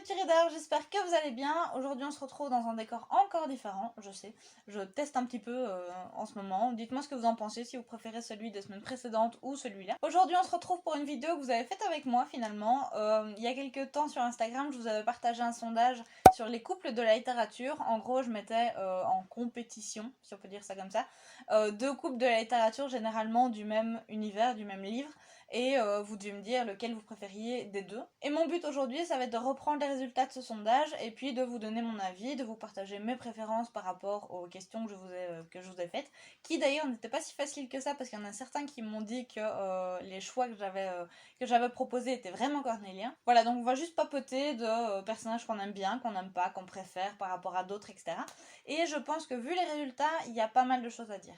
petits readers, j'espère que vous allez bien. Aujourd'hui on se retrouve dans un décor encore différent, je sais. Je teste un petit peu en ce moment. Dites-moi ce que vous en pensez, si vous préférez celui des semaines précédentes ou celui-là. Aujourd'hui on se retrouve pour une vidéo que vous avez faite avec moi finalement. Il y a quelques temps sur Instagram, je vous avais partagé un sondage sur les couples de la littérature. En gros je mettais en compétition, si on peut dire ça comme ça, deux couples de la littérature généralement du même univers, du même livre. Et vous devez me dire lequel vous préfériez des deux. Et mon but aujourd'hui, ça va être de reprendre les résultats de ce sondage et puis de vous donner mon avis, de vous partager mes préférences par rapport aux questions que je vous ai faites, qui d'ailleurs n'étaient pas si faciles que ça parce qu'il y en a certains qui m'ont dit que les choix que j'avais proposés étaient vraiment cornéliens. Voilà, donc on va juste papoter de personnages qu'on aime bien, qu'on n'aime pas, qu'on préfère par rapport à d'autres, etc. Et je pense que vu les résultats, il y a pas mal de choses à dire.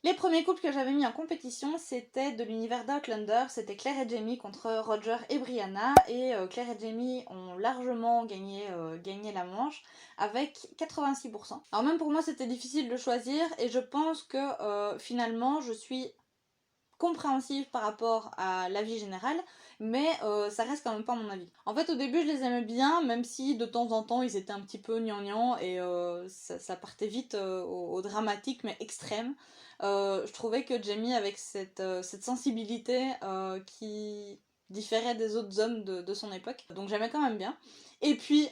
Les premiers couples que j'avais mis en compétition, c'était de l'univers d'Outlander, c'était Claire et Jamie contre Roger et Brianna, et Claire et Jamie ont largement gagné la manche avec 86%. Alors même pour moi c'était difficile de choisir, et je pense que finalement je suis compréhensive par rapport à l'avis général, mais ça reste quand même pas mon avis. En fait au début je les aimais bien, même si de temps en temps ils étaient un petit peu gnangnan et ça partait vite au dramatique mais extrême. Je trouvais que Jamie avec cette sensibilité qui différait des autres hommes de son époque, donc j'aimais quand même bien. Et puis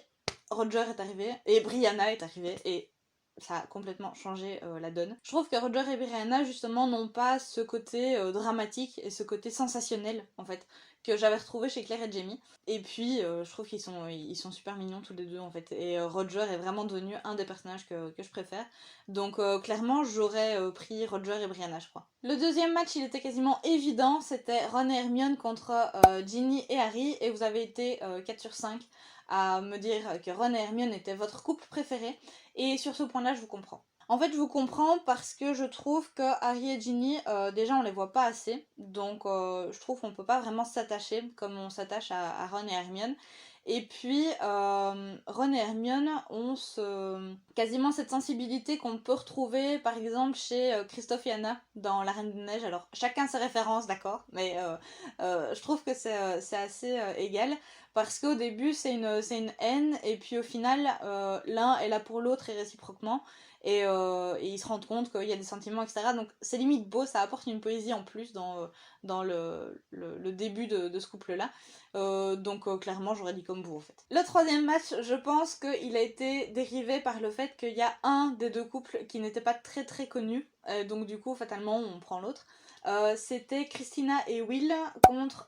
Roger est arrivé, et Brianna est arrivée, et ça a complètement changé la donne. Je trouve que Roger et Brianna justement n'ont pas ce côté dramatique et ce côté sensationnel en fait que j'avais retrouvé chez Claire et Jamie. Et puis je trouve qu'ils sont super mignons tous les deux en fait. Et Roger est vraiment devenu un des personnages que je préfère. Donc clairement j'aurais pris Roger et Brianna je crois. Le deuxième match il était quasiment évident, c'était Ron et Hermione contre Ginny et Harry, et vous avez été 4 sur 5 à me dire que Ron et Hermione étaient votre couple préféré. Et sur ce point-là, je vous comprends. En fait, je vous comprends parce que je trouve que Harry et Ginny, déjà, on les voit pas assez. Donc, je trouve qu'on peut pas vraiment s'attacher comme on s'attache à Ron et Hermione. Et puis, Ron et Hermione ont quasiment cette sensibilité qu'on peut retrouver, par exemple, chez Christophe et Anna dans La Reine des Neiges. Alors, chacun ses références, d'accord, mais je trouve que c'est assez égal. Parce qu'au début c'est une haine, et puis au final l'un est là pour l'autre et réciproquement, et ils se rendent compte qu'il y a des sentiments, etc. Donc c'est limite beau, ça apporte une poésie en plus dans le début de ce couple là. Donc clairement j'aurais dit comme vous en fait. Le troisième match, je pense qu'il a été dérivé par le fait qu'il y a un des deux couples qui n'était pas très très connu, donc du coup fatalement on prend l'autre. C'était Christina et Will contre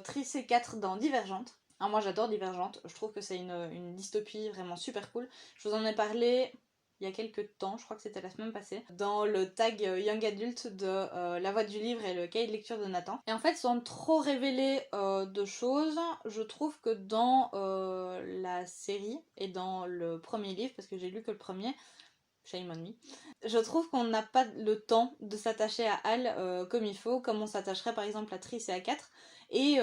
Triss et 4 dans Divergente. Alors moi j'adore Divergente, je trouve que c'est une dystopie vraiment super cool. Je vous en ai parlé il y a quelques temps, je crois que c'était la semaine passée, dans le tag Young Adult de La Voix du Livre et le cahier de lecture de Nathan. Et en fait, sans trop révéler de choses, je trouve que dans la série et dans le premier livre, parce que j'ai lu que le premier, shame on me, je trouve qu'on n'a pas le temps de s'attacher à Hal comme il faut, comme on s'attacherait par exemple à Triss et à 4. Et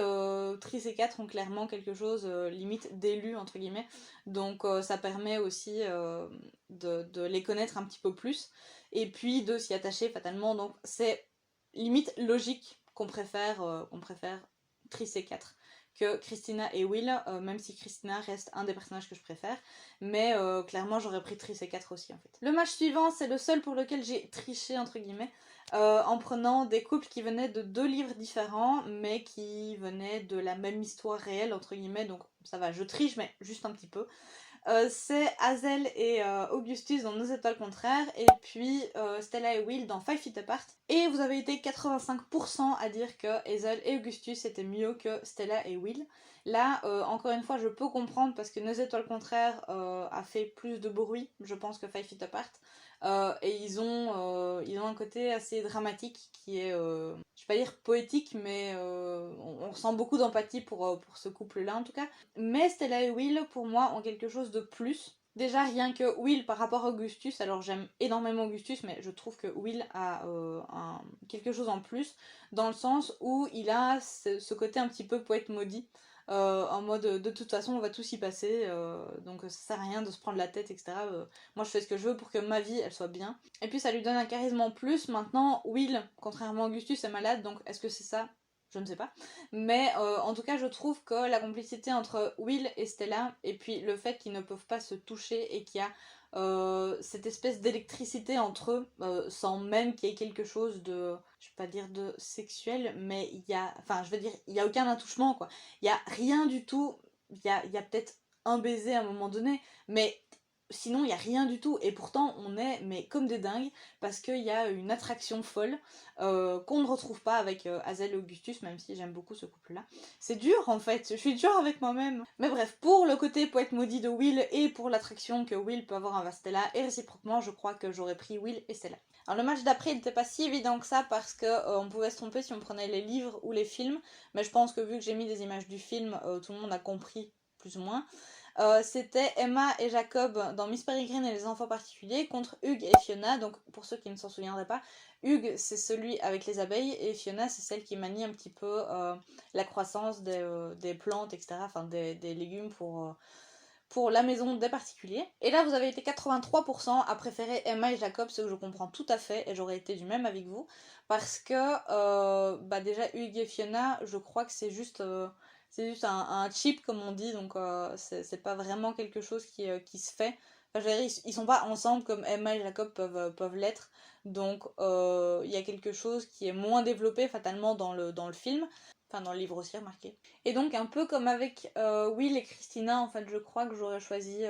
Triss et 4 ont clairement quelque chose limite d'élu entre guillemets, donc ça permet aussi de les connaître un petit peu plus et puis de s'y attacher fatalement, donc c'est limite logique qu'on préfère Triss et 4 que Christina et Will, même si Christina reste un des personnages que je préfère, mais clairement j'aurais pris Triss et 4 aussi en fait. Le match suivant, c'est le seul pour lequel j'ai triché entre guillemets, en prenant des couples qui venaient de deux livres différents mais qui venaient de la même histoire réelle entre guillemets, donc ça va, je triche mais juste un petit peu. C'est Hazel et Augustus dans Nos étoiles contraires, et puis Stella et Will dans Five Feet Apart. Et vous avez été 85% à dire que Hazel et Augustus étaient mieux que Stella et Will. Là, encore une fois, je peux comprendre parce que Nos étoiles contraires a fait plus de bruit, je pense, que Five Feet Apart. Et ils ont un côté assez dramatique qui est, je vais pas dire poétique, mais on ressent beaucoup d'empathie pour ce couple-là en tout cas. Mais Stella et Will, pour moi, ont quelque chose de plus. Déjà, rien que Will par rapport à Augustus, alors j'aime énormément Augustus, mais je trouve que Will a quelque chose en plus, dans le sens où il a ce côté un petit peu poète maudit. en mode de toute façon on va tous y passer, donc ça sert à rien de se prendre la tête, etc. Moi je fais ce que je veux pour que ma vie elle soit bien. Et puis ça lui donne un charisme en plus. Maintenant, Will, contrairement à Augustus, est malade, donc est-ce que c'est ça? Je ne sais pas. Mais en tout cas, je trouve que la complicité entre Will et Stella, et puis le fait qu'ils ne peuvent pas se toucher et qu'il y a cette espèce d'électricité entre eux, sans même qu'il y ait quelque chose de, je vais pas dire de sexuel, mais il y a, enfin je veux dire, il y a aucun attouchement quoi. Il y a rien du tout. Il y a peut-être un baiser à un moment donné, mais sinon il y a rien du tout. Et pourtant on est mais comme des dingues parce qu'il y a une attraction folle qu'on ne retrouve pas avec Hazel et Augustus, même si j'aime beaucoup ce couple-là. C'est dur en fait, je suis dure avec moi-même. Mais bref, pour le côté poète maudit de Will et pour l'attraction que Will peut avoir envers Stella, et réciproquement, je crois que j'aurais pris Will et Stella. Alors le match d'après, il n'était pas si évident que ça parce que on pouvait se tromper si on prenait les livres ou les films, mais je pense que vu que j'ai mis des images du film, tout le monde a compris plus ou moins. C'était Emma et Jacob dans Miss Peregrine et les enfants particuliers contre Hugues et Fiona. Donc pour ceux qui ne s'en souviendraient pas, Hugues c'est celui avec les abeilles et Fiona c'est celle qui manie un petit peu la croissance des plantes, etc. Enfin des légumes pour la maison des particuliers. Et là vous avez été 83% à préférer Emma et Jacob, ce que je comprends tout à fait et j'aurais été du même avec vous. Parce que bah déjà Hugues et Fiona, je crois que c'est juste un cheap comme on dit, donc c'est pas vraiment quelque chose qui se fait. Enfin, je veux dire, ils sont pas ensemble comme Emma et Jacob peuvent l'être, donc il y a quelque chose qui est moins développé fatalement dans le film, enfin dans le livre aussi remarqué. Et donc un peu comme avec Will et Christina, en fait je crois que j'aurais choisi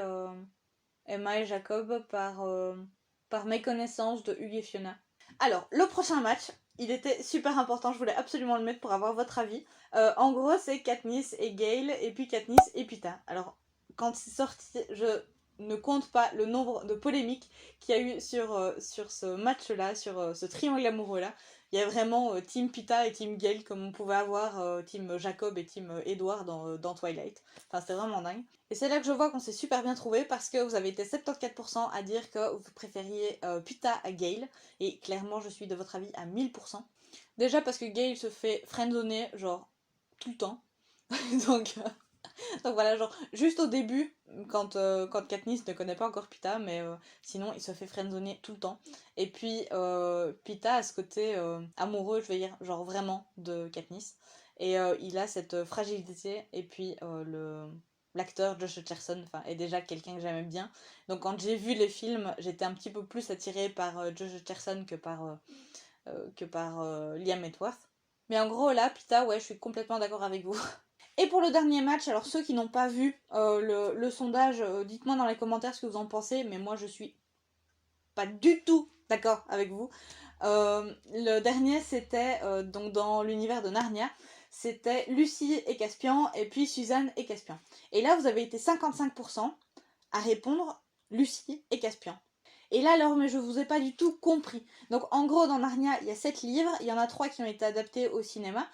Emma et Jacob par méconnaissance de Hugues et Fiona. Alors, le prochain match, il était super important, je voulais absolument le mettre pour avoir votre avis. En gros, c'est Katniss et Gale, et puis Katniss et Pita. Alors, quand c'est sorti, je ne compte pas le nombre de polémiques qu'il y a eu sur ce match-là, sur ce triangle amoureux-là. Il y a vraiment Team Pita et Team Gale, comme on pouvait avoir Team Jacob et Team Edward dans Twilight. Enfin, c'était vraiment dingue. Et c'est là que je vois qu'on s'est super bien trouvé parce que vous avez été 74% à dire que vous préfériez Pita à Gale. Et clairement, je suis de votre avis à 1000%. Déjà parce que Gale se fait friendzoner, genre, tout le temps. donc, donc voilà, genre, juste au début, quand Katniss ne connaît pas encore Pita, mais sinon, il se fait friendzoner tout le temps. Et puis, Pita a ce côté amoureux, je vais dire, genre vraiment, de Katniss. Et il a cette fragilité, et puis l'acteur Josh Hutcherson est déjà quelqu'un que j'aimais bien. Donc quand j'ai vu les films, j'étais un petit peu plus attirée par Josh Hutcherson que par Liam Hemsworth. Mais en gros là, Pita, ouais, je suis complètement d'accord avec vous. Et pour le dernier match, alors ceux qui n'ont pas vu le sondage, dites-moi dans les commentaires ce que vous en pensez, mais moi je suis pas du tout d'accord avec vous. Le dernier c'était donc dans l'univers de Narnia, c'était Lucie et Caspian et puis Suzanne et Caspian. Et là vous avez été 55% à répondre Lucie et Caspian. Et là alors mais je vous ai pas du tout compris. Donc en gros dans Narnia il y a 7 livres, il y en a 3 qui ont été adaptés au cinéma.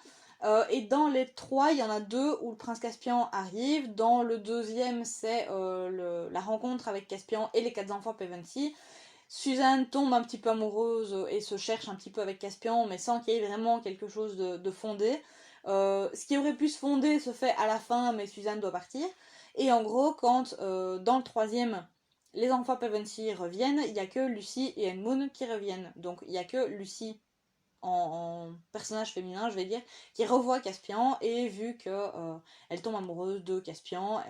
Et dans les 3 il y en a 2 où le prince Caspian arrive. Dans le deuxième c'est la rencontre avec Caspian et les 4 enfants Pevensie. Suzanne tombe un petit peu amoureuse et se cherche un petit peu avec Caspian, mais sans qu'il y ait vraiment quelque chose de fondé. Ce qui aurait pu se fonder se fait à la fin, mais Suzanne doit partir. Et en gros, quand dans le troisième, les enfants Pevensie reviennent, il n'y a que Lucie et Edmund qui reviennent. Donc il n'y a que Lucie en personnage féminin, je vais dire, qui revoit Caspian et vu que elle tombe amoureuse de Caspian,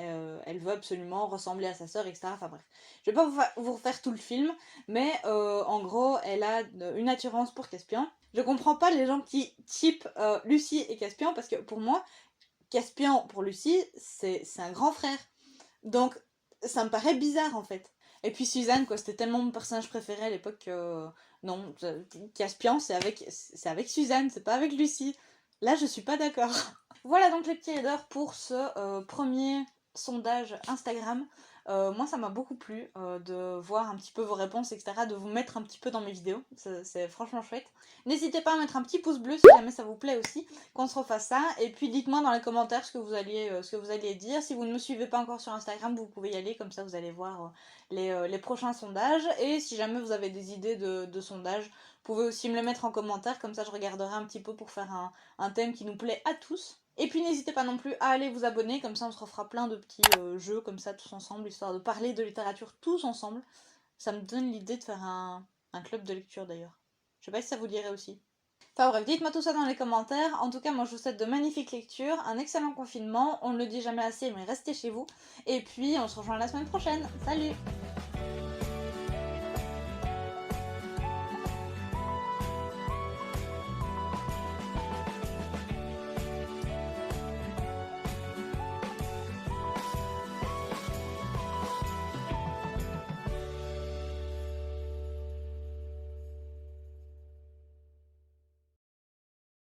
elle veut absolument ressembler à sa sœur, etc. Enfin bref, je vais pas vous refaire tout le film, mais en gros, elle a une attirance pour Caspian. Je comprends pas les gens qui typent Lucie et Caspian parce que pour moi, Caspian pour Lucie, c'est un grand frère. Donc ça me paraît bizarre en fait. Et puis Suzanne, quoi, c'était tellement mon personnage préféré à l'époque que non, Caspian, c'est avec Suzanne, c'est pas avec Lucie. Là, je suis pas d'accord. Voilà donc les petits headers pour ce premier sondage Instagram. Moi, ça m'a beaucoup plu de voir un petit peu vos réponses, etc., de vous mettre un petit peu dans mes vidéos. C'est franchement chouette. N'hésitez pas à mettre un petit pouce bleu si jamais ça vous plaît aussi, qu'on se refasse ça. Et puis dites-moi dans les commentaires ce que vous alliez dire. Si vous ne me suivez pas encore sur Instagram, vous pouvez y aller, comme ça vous allez voir les prochains sondages. Et si jamais vous avez des idées de sondages, vous pouvez aussi me les mettre en commentaire, comme ça je regarderai un petit peu pour faire un thème qui nous plaît à tous. Et puis n'hésitez pas non plus à aller vous abonner, comme ça on se refera plein de petits jeux comme ça tous ensemble, histoire de parler de littérature tous ensemble. Ça me donne l'idée de faire un club de lecture d'ailleurs. Je sais pas si ça vous dirait aussi. Enfin bref, dites-moi tout ça dans les commentaires. En tout cas, moi je vous souhaite de magnifiques lectures, un excellent confinement. On ne le dit jamais assez, mais restez chez vous. Et puis on se rejoint la semaine prochaine. Salut!